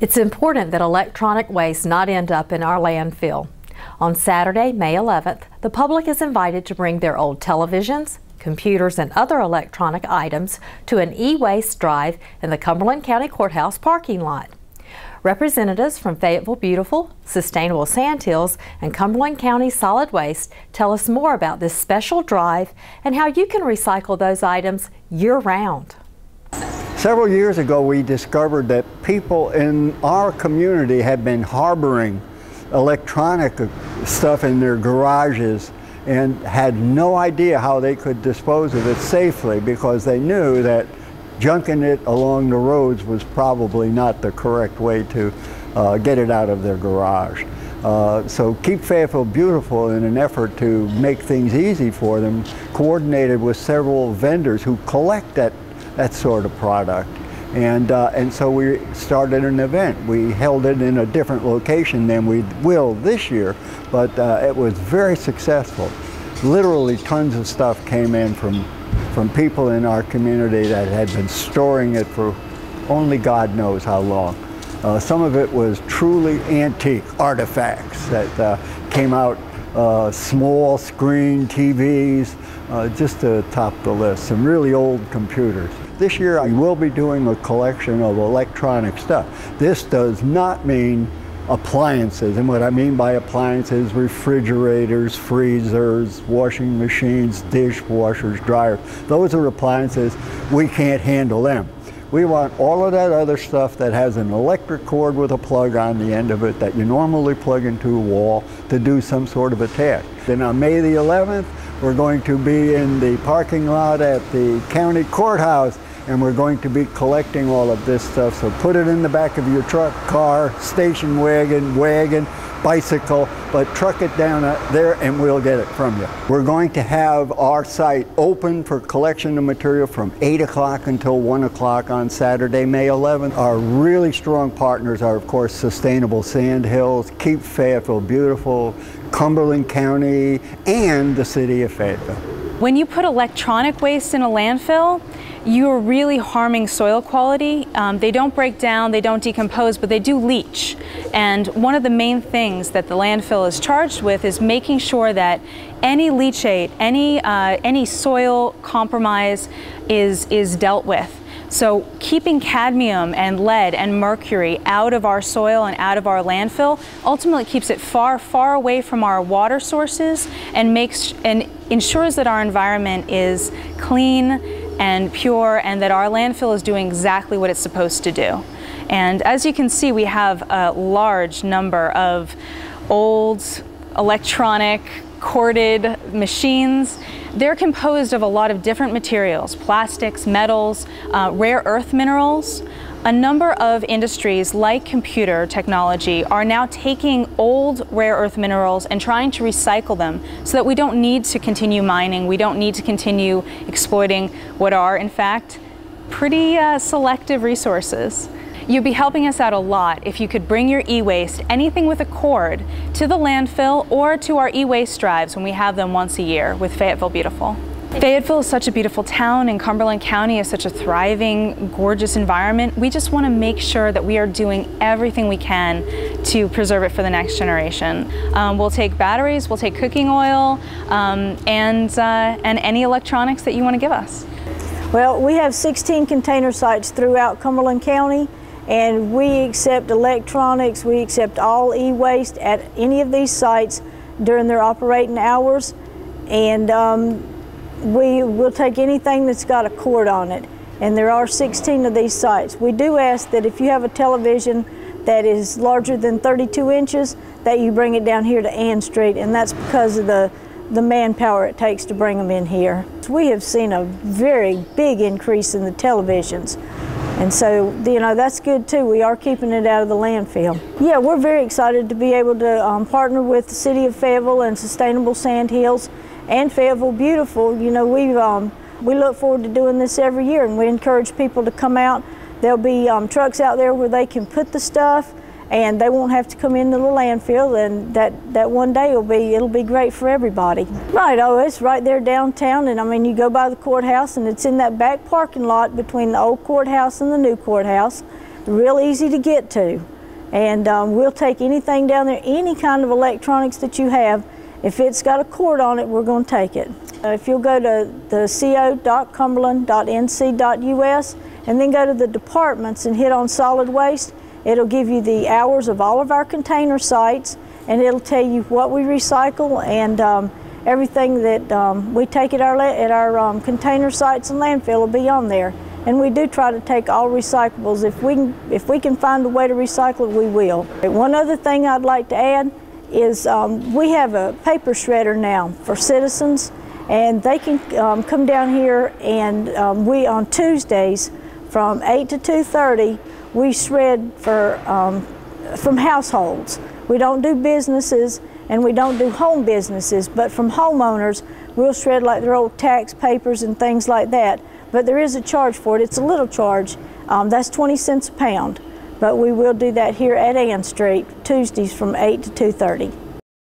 It's important that electronic waste not end up in our landfill. On Saturday, May 11th, the public is invited to bring their old televisions, computers, and other electronic items to an e-waste drive in the Cumberland County Courthouse parking lot. Representatives from Fayetteville Beautiful, Sustainable Sandhills, and Cumberland County Solid Waste tell us more about this special drive and how you can recycle those items year-round. Several years ago, we discovered that people in our community had been harboring electronic stuff in their garages and had no idea how they could dispose of it safely because they knew that junking it along the roads was probably not the correct way to get it out of their garage. So Keep Fayetteville Beautiful, in an effort to make things easy for them, coordinated with several vendors who collect that sort of product. And so we started an event. We held it in a different location than we will this year, but it was very successful. Literally tons of stuff came in from people in our community that had been storing it for only God knows how long. Some of it was truly antique artifacts that came out, small screen TVs, just to top the list, some really old computers. This year I will be doing a collection of electronic stuff. This does not mean appliances, and what I mean by appliances, refrigerators, freezers, washing machines, dishwashers, dryers. Those are appliances. We can't handle them. We want all of that other stuff that has an electric cord with a plug on the end of it that you normally plug into a wall to do some sort of a task. Then on May the 11th, we're going to be in the parking lot at the county courthouse, and we're going to be collecting all of this stuff. So put it in the back of your truck, car, station wagon, bicycle, but truck it down there and we'll get it from you. We're going to have our site open for collection of material from 8 o'clock until 1 o'clock on Saturday, May 11th. Our really strong partners are, of course, Sustainable Sandhills, Keep Fayetteville Beautiful, Cumberland County, and the City of Fayetteville. When you put electronic waste in a landfill, you are really harming soil quality. They don't break down, they don't decompose, but they do leach. And one of the main things that the landfill is charged with is making sure that any leachate, any soil compromise is dealt with. So keeping cadmium and lead and mercury out of our soil and out of our landfill ultimately keeps it far, far away from our water sources and ensures that our environment is clean and pure, and that our landfill is doing exactly what it's supposed to do. And as you can see, we have a large number of old electronic corded machines. They're composed of a lot of different materials: plastics, metals, rare earth minerals. A number of industries like computer technology are now taking old rare earth minerals and trying to recycle them so that we don't need to continue mining, we don't need to continue exploiting what are, in fact, pretty selective resources. You'd be helping us out a lot if you could bring your e-waste, anything with a cord, to the landfill or to our e-waste drives when we have them once a year with Fayetteville Beautiful. Fayetteville is such a beautiful town, and Cumberland County is such a thriving, gorgeous environment. We just want to make sure that we are doing everything we can to preserve it for the next generation. We'll take batteries, we'll take cooking oil, and any electronics that you want to give us. Well, we have 16 container sites throughout Cumberland County, and we accept electronics, we accept all e-waste at any of these sites during their operating hours, and we will take anything that's got a cord on it, and there are 16 of these sites. We do ask that if you have a television that is larger than 32 inches, that you bring it down here to Ann Street, and that's because of the manpower it takes to bring them in here. We have seen a very big increase in the televisions, and so, you know, that's good too. We are keeping it out of the landfill. Yeah, we're very excited to be able to partner with the City of Fayetteville and Sustainable Sandhills and Fayetteville Beautiful. You know, we look forward to doing this every year, and we encourage people to come out. There'll be trucks out there where they can put the stuff, and they won't have to come into the landfill, and that one day it'll be great for everybody. Right, oh, it's right there downtown, and I mean, you go by the courthouse, and it's in that back parking lot between the old courthouse and the new courthouse. real easy to get to. And we'll take anything down there, any kind of electronics that you have. If it's got a cord on it, we're going to take it. If you'll go to the co.cumberland.nc.us and then go to the departments and hit on solid waste, it'll give you the hours of all of our container sites, and it'll tell you what we recycle and everything that we take at our container sites and landfill will be on there. And we do try to take all recyclables. If we can find a way to recycle it, we will. One other thing I'd like to add is we have a paper shredder now for citizens, and they can come down here, and we on Tuesdays from 8 to 2:30 we shred from households. We don't do businesses and we don't do home businesses, but from homeowners we'll shred like their old tax papers and things like that. But there is a charge for it. It's a little charge. That's 20 cents a pound. But we will do that here at Ann Street Tuesdays from 8 to 2:30.